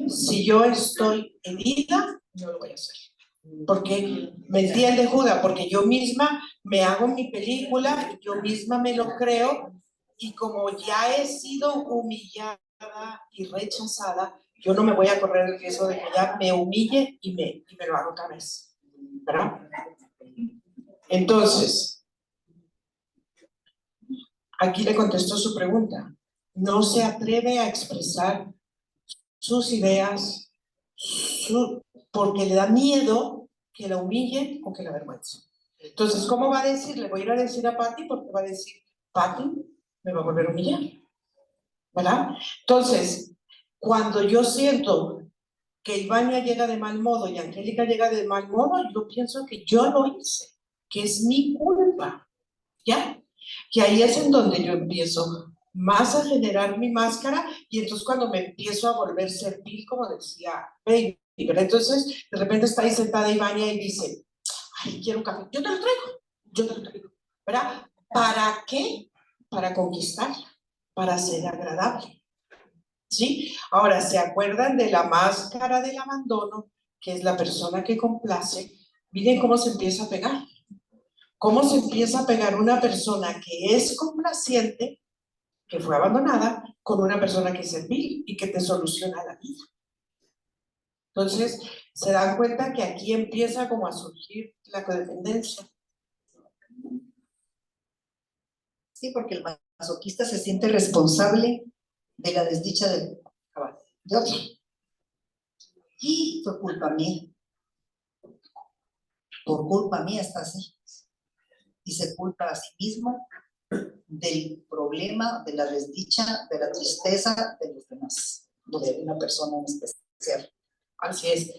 Si yo estoy herida, no lo voy a hacer. Porque, ¿me entiende Judá? Porque yo misma me hago mi película, yo misma me lo creo, y como ya he sido humillada y rechazada, yo no me voy a correr el riesgo de que ella me humille y me lo haga otra vez, ¿verdad? Entonces, aquí le contesto su pregunta. No se atreve a expresar sus ideas porque le da miedo que la humillen o que la avergüencen. Entonces, ¿cómo va a decir? Le voy a ir a decir a Patty porque va a decir, Patty me va a volver a humillar, ¿verdad? Entonces, cuando yo siento que Ivania llega de mal modo y Angélica llega de mal modo, yo pienso que yo lo hice, que es mi culpa, ¿ya? Que ahí es en donde yo empiezo más a generar mi máscara y entonces cuando me empiezo a volver servil, como decía Baby, ¿verdad? Entonces de repente está ahí sentada Ivania y dice, ay, quiero un café, yo te lo traigo, ¿verdad? ¿Para qué? Para conquistarla, para ser agradable, ¿sí? Ahora, ¿se acuerdan de la máscara del abandono, que es la persona que complace? Miren cómo se empieza a pegar. ¿Cómo se empieza a pegar una persona que es complaciente, que fue abandonada, con una persona que es servil y que te soluciona la vida? Entonces, se dan cuenta que aquí empieza como a surgir la codependencia.
Sí, porque el masoquista se siente responsable de la desdicha de otro. Y fue culpa mía. Por culpa mía está así. Y se culpa a sí mismo del problema, de la desdicha, de la tristeza de los demás, de una persona en especial.
Así es.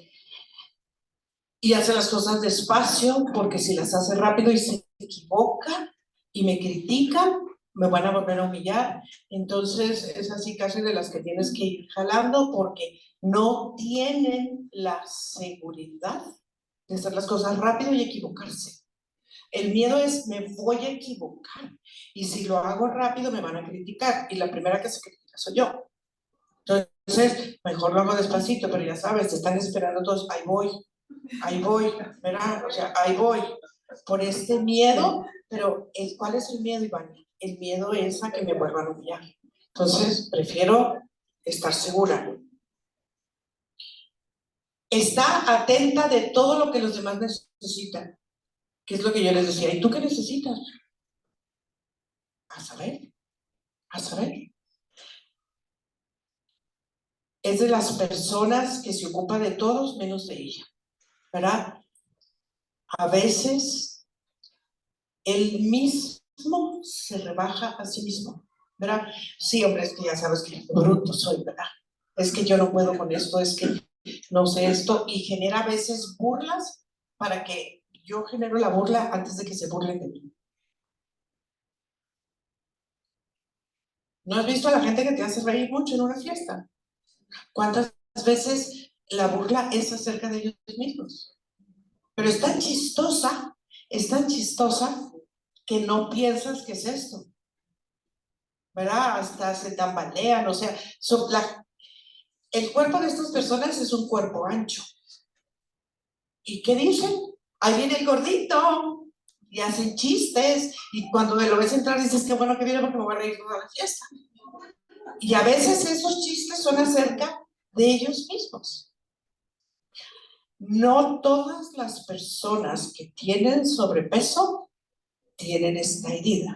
Y hace las cosas despacio, porque si las hace rápido y se equivoca y me critican, me van a volver a humillar. Entonces es así casi de las que tienes que ir jalando porque no tienen la seguridad de hacer las cosas rápido y equivocarse. El miedo es, me voy a equivocar. Y si lo hago rápido, me van a criticar. Y la primera que se critica soy yo. Entonces, mejor lo hago despacito, pero ya sabes, te están esperando todos, ahí voy, ¿verdad? O sea, ahí voy. Por este miedo, pero ¿cuál es el miedo, Iván? El miedo es a que me vuelvan a humillar. Entonces, prefiero estar segura. Está atenta de todo lo que los demás necesitan. ¿Qué es lo que yo les decía? ¿Y tú qué necesitas? A saber, a saber. Es de las personas que se ocupa de todos menos de ella, ¿verdad? A veces él mismo se rebaja a sí mismo, ¿verdad? Sí, hombre, es que ya sabes que bruto soy, ¿verdad? Es que yo no puedo con esto, es que no sé esto, y genera a veces burlas para que yo genero la burla antes de que se burlen de mí. ¿No has visto a la gente que te hace reír mucho en una fiesta? ¿Cuántas veces la burla es acerca de ellos mismos? Pero es tan chistosa que no piensas que es esto, ¿verdad? Hasta se tambalean, o sea, el cuerpo de estas personas es un cuerpo ancho. ¿Y qué dicen? Ahí viene el gordito, y hacen chistes, y cuando lo ves entrar dices, qué bueno que viene porque me voy a reír toda la fiesta. Y a veces esos chistes son acerca de ellos mismos. No todas las personas que tienen sobrepeso tienen esta herida.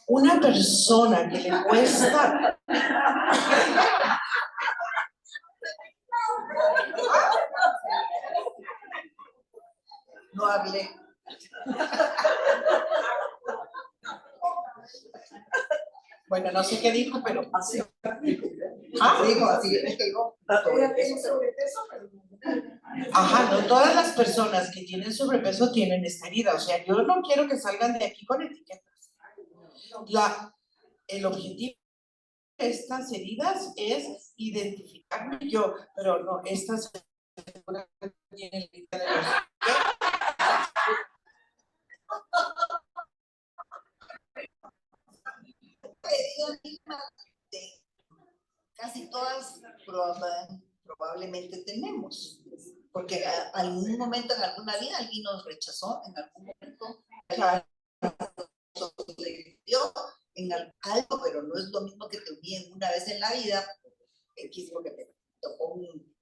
Una persona que le cuesta
No hablé.
bueno, no sé qué dijo, pero
Así.
¿ah?
Digo, así es que digo.
Ajá, no todas las personas que tienen sobrepeso tienen esta herida. O sea, yo no quiero que salgan de aquí con etiquetas. El objetivo de estas heridas es identificarme yo, pero no, estas tienen herida de los...
Casi todas probablemente tenemos, porque algún momento en alguna vida alguien nos rechazó, en algún momento dio en algo, pero no es lo mismo que te uní una vez en la vida, X porque te tocó un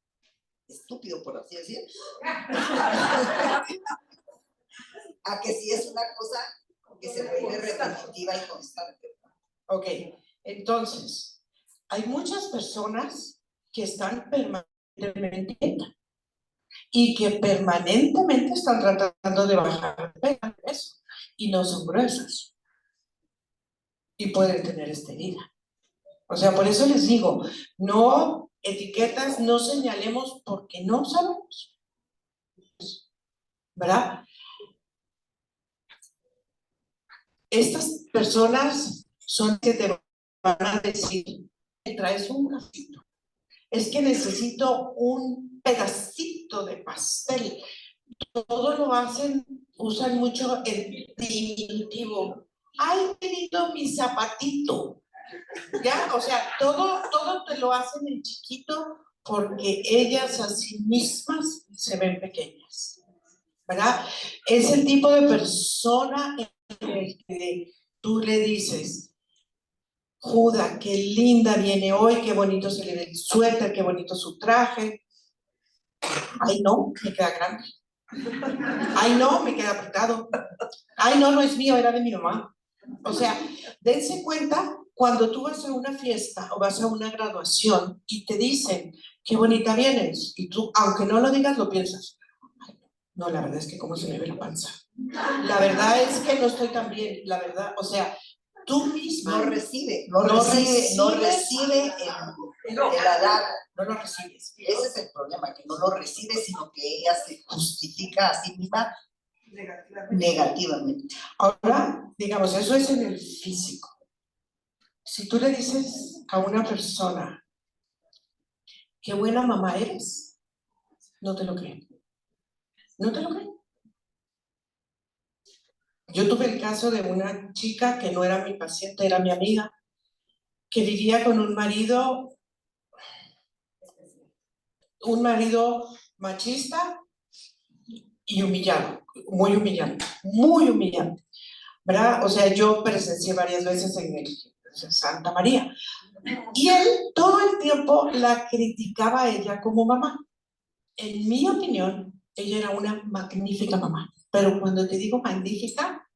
estúpido, por así decir, a que si es una cosa que se vuelve repetitiva y constante.
Ok, entonces, hay muchas personas que están permanentemente y que permanentemente están tratando de bajar de peso y no son gruesas y pueden tener esta herida. O sea, por eso les digo, no etiquetas, no señalemos porque no sabemos, ¿verdad? Estas personas son que te van a decir, me traes un cafito, es que necesito un pedacito de pastel. Todo lo hacen, usan mucho el diminutivo. Ay, querido, mi zapatito. ¿Ya? O sea, todo te lo hacen en chiquito porque ellas a sí mismas se ven pequeñas, ¿verdad? Es el tipo de persona en el que tú le dices, Juda, qué linda viene hoy, qué bonito se le ve el suéter, qué bonito su traje. Ay, no, me queda grande. Ay, no, me queda apretado. Ay, no, no es mío, era de mi mamá. O sea, dense cuenta cuando tú vas a una fiesta o vas a una graduación y te dicen, qué bonita vienes, y tú, aunque no lo digas, lo piensas. Ay, no, la verdad es que cómo se me ve la panza. La verdad es que no estoy tan bien, la verdad, o sea, tú misma
no recibe el halago.
No lo recibes.
Ese es el problema, que no lo recibe, sino que ella se justifica a sí misma negativamente.
Ahora, digamos, eso es en el físico. Si tú le dices a una persona, qué buena mamá eres, no te lo creen. No te lo creen. Yo tuve el caso de una chica que no era mi paciente, era mi amiga, que vivía con un marido machista y humillado, muy humillante, ¿verdad? O sea, yo presencié varias veces en Santa María. Y él todo el tiempo la criticaba a ella como mamá. En mi opinión, ella era una magnífica mamá. Pero cuando te digo magnífica,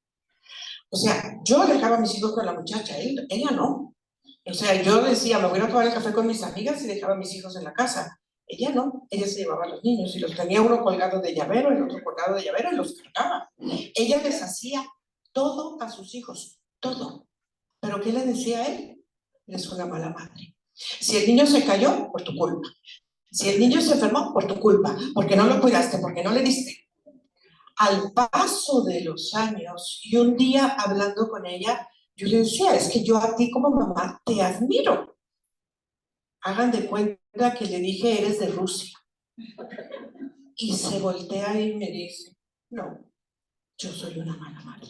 o sea, yo dejaba a mis hijos con la muchacha, ella no. O sea, yo decía, me voy a ir a tomar el café con mis amigas y dejaba a mis hijos en la casa. Ella no, ella se llevaba a los niños y los tenía uno colgado de llavero, el otro colgado de llavero y los cargaba. Ella les hacía todo a sus hijos, todo. ¿Pero qué le decía a él? Eres una mala madre. Si el niño se cayó, por tu culpa. Si el niño se enfermó, por tu culpa, porque no lo cuidaste, porque no le diste. Al paso de los años, y un día hablando con ella, yo le decía, es que yo a ti como mamá te admiro. Hagan de cuenta que le dije, eres de Rusia. Y se voltea y me dice, no, yo soy una mala madre.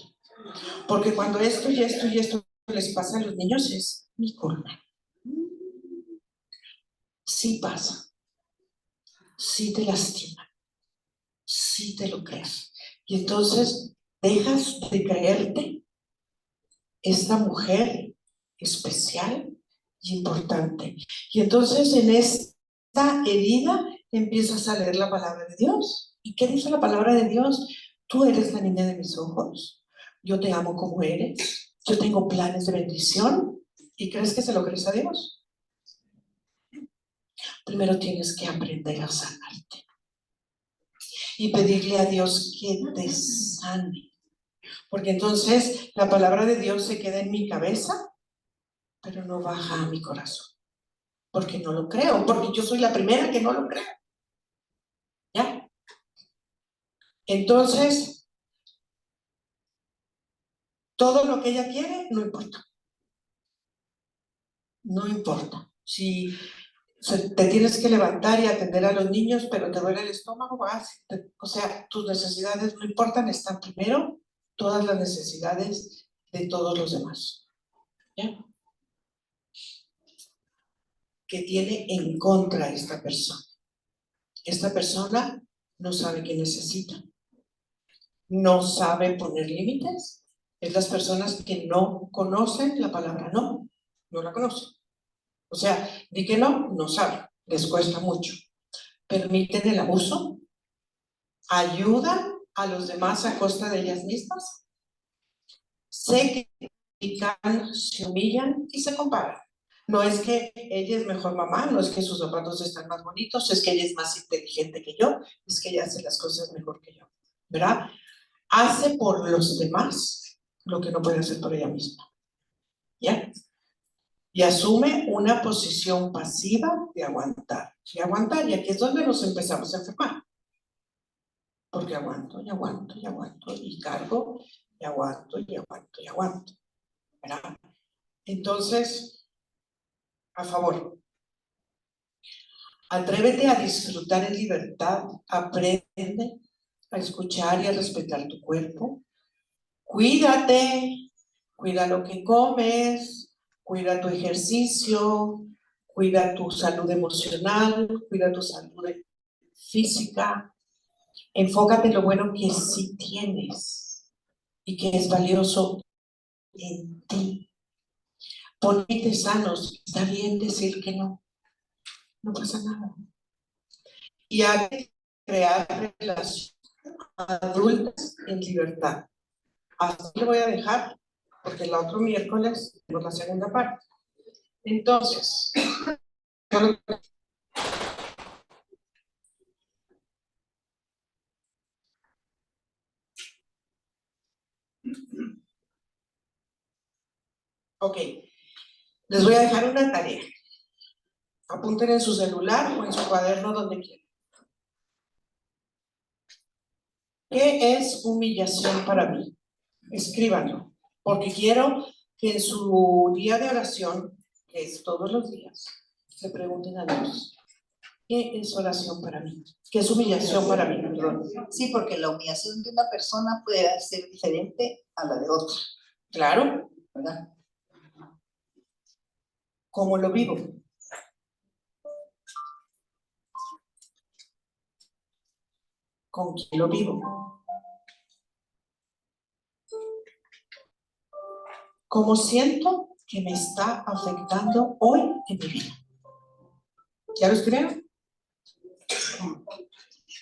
Porque cuando esto y esto y esto les pasa a los niños es mi culpa. Sí pasa, sí te lastima, sí te lo crees. Y entonces dejas de creerte esta mujer especial y importante. Y entonces en esta herida empiezas a leer la palabra de Dios. ¿Y qué dice la palabra de Dios? Tú eres la niña de mis ojos, yo te amo como eres, yo tengo planes de bendición. ¿Y crees que se lo crees a Dios? Primero tienes que aprender a sanarte y pedirle a Dios que te sane. Porque entonces la palabra de Dios se queda en mi cabeza, pero no baja a mi corazón. Porque no lo creo, porque yo soy la primera que no lo creo. ¿Ya? Entonces, todo lo que ella quiere, no importa. No importa. Si te tienes que levantar y atender a los niños, pero te duele el estómago, o sea, tus necesidades no importan, están primero todas las necesidades de todos los demás. ¿Ya? Que tiene en contra esta persona. Esta persona no sabe qué necesita, no sabe poner límites. Es las personas que no conocen la palabra no la conocen. O sea, di que no, no saben, les cuesta mucho. Permiten el abuso, ayudan a los demás a costa de ellas mismas, se critican, se humillan y se comparan. No es que ella es mejor mamá, no es que sus zapatos están más bonitos, es que ella es más inteligente que yo, es que ella hace las cosas mejor que yo, ¿verdad? Hace por los demás lo que no puede hacer por ella misma, ¿ya? Y asume una posición pasiva de aguantar, y aquí es donde nos empezamos a enfermar. Porque aguanto, y aguanto, y aguanto, y cargo, y aguanto, y aguanto, y aguanto, ¿verdad? Entonces, a favor, atrévete a disfrutar en libertad, aprende a escuchar y a respetar tu cuerpo, cuídate, cuida lo que comes, cuida tu ejercicio, cuida tu salud emocional, cuida tu salud física, enfócate en lo bueno que sí tienes y que es valioso en ti. Pon límites sanos, está bien decir que no, no pasa nada. Y hay que crear relaciones adultas en libertad. Así lo voy a dejar, porque el otro miércoles tenemos la segunda parte. Entonces, ok, les voy a dejar una tarea. Apunten en su celular o en su cuaderno, donde quieran. ¿Qué es humillación para mí? Escríbanlo, porque quiero que en su día de oración, que es todos los días, se pregunten a Dios, ¿qué es oración para mí? ¿Qué es humillación para mí? Perdón.
Sí, porque la humillación de una persona puede ser diferente a la de otra,
Claro.
¿verdad?
¿Cómo lo vivo? ¿Con quién lo vivo? ¿Cómo siento que me está afectando hoy en mi vida? ¿Ya lo escribieron?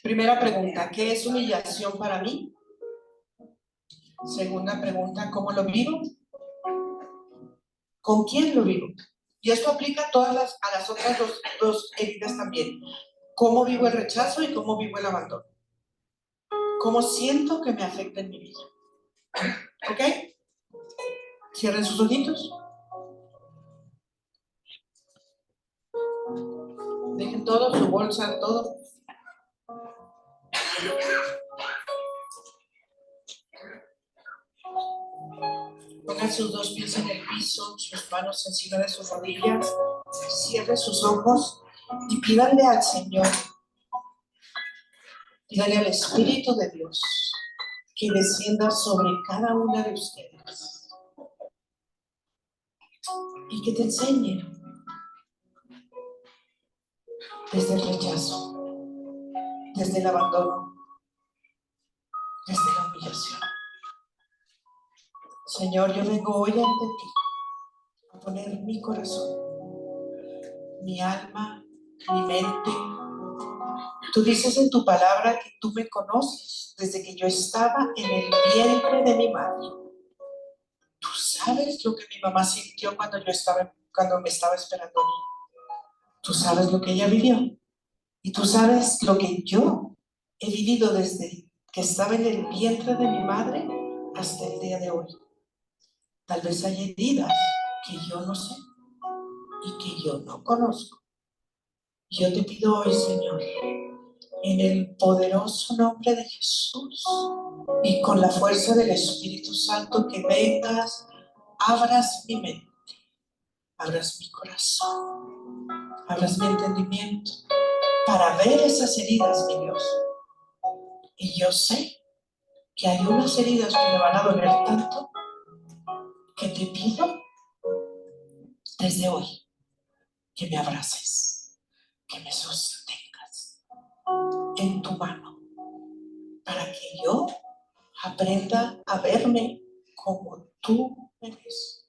Primera pregunta, ¿qué es humillación para mí? Segunda pregunta, ¿cómo lo vivo? ¿Con quién lo vivo? Y esto aplica a a las otras dos heridas también. ¿Cómo vivo el rechazo y cómo vivo el abandono? ¿Cómo siento que me afecta en mi vida? ¿Ok? Cierren sus ojitos. Dejen todo, su bolsa, todo. Pongan sus dos pies en el piso, sus manos encima de sus rodillas. Cierren sus ojos y pídanle al Señor, pídanle al Espíritu de Dios que descienda sobre cada una de ustedes y que te enseñe desde el rechazo, desde el abandono, desde la humillación. Señor, yo vengo hoy ante ti a poner mi corazón, mi alma, mi mente. Tú dices en tu palabra que tú me conoces desde que yo estaba en el vientre de mi madre. Tú sabes lo que mi mamá sintió cuando me estaba esperando a mí. Tú sabes lo que ella vivió. Y tú sabes lo que yo he vivido desde que estaba en el vientre de mi madre hasta el día de hoy. Tal vez hay heridas que yo no sé y que yo no conozco. Yo te pido hoy, Señor, en el poderoso nombre de Jesús y con la fuerza del Espíritu Santo, que vengas, abras mi mente, abras mi corazón, abras mi entendimiento para ver esas heridas, mi Dios. Y yo sé que hay unas heridas que me van a doler tanto que te pido desde hoy que me abraces, que me sostengas en tu mano para que yo aprenda a verme como tú me ves,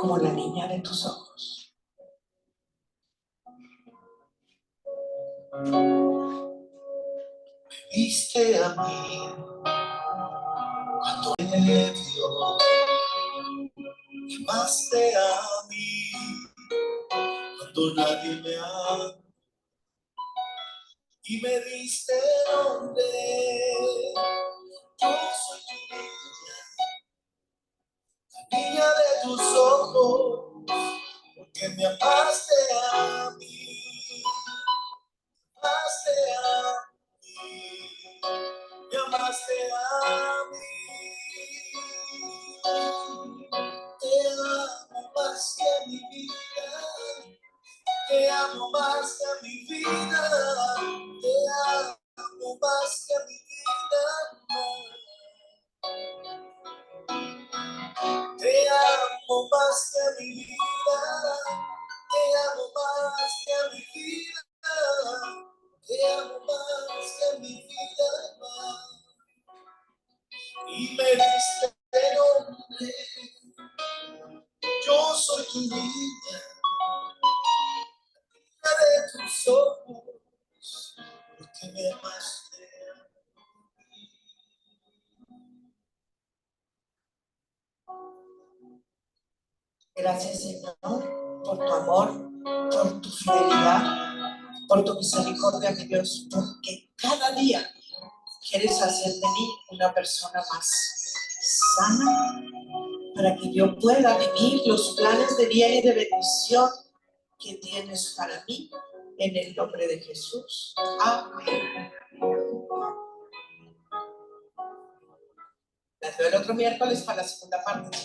como la niña de tus ojos. Viste a mí cuando me dio, llamaste a mí cuando nadie me ama y me diste nombre. Yo soy tu niña de tus ojos, porque me amaste a mí, amaste a mí, me amaste a mí. Te amo más que a mi vida, te amo más que a mi vida, te amo más que a mi vida. Te amo más que a mi vida, te amo más que a mi vida, te amo más que a mi vida. Y me diste nombre, yo soy tu niña de tus ojos, porque me amaste. Gracias, Señor, por tu amor, por tu fidelidad, por tu misericordia, mi Dios, porque cada día quieres hacer de mí una persona más sana para que yo pueda vivir los planes de bien y de bendición que tienes para mí, en el nombre de Jesús. Amén. Nos vemos el otro miércoles para la segunda parte.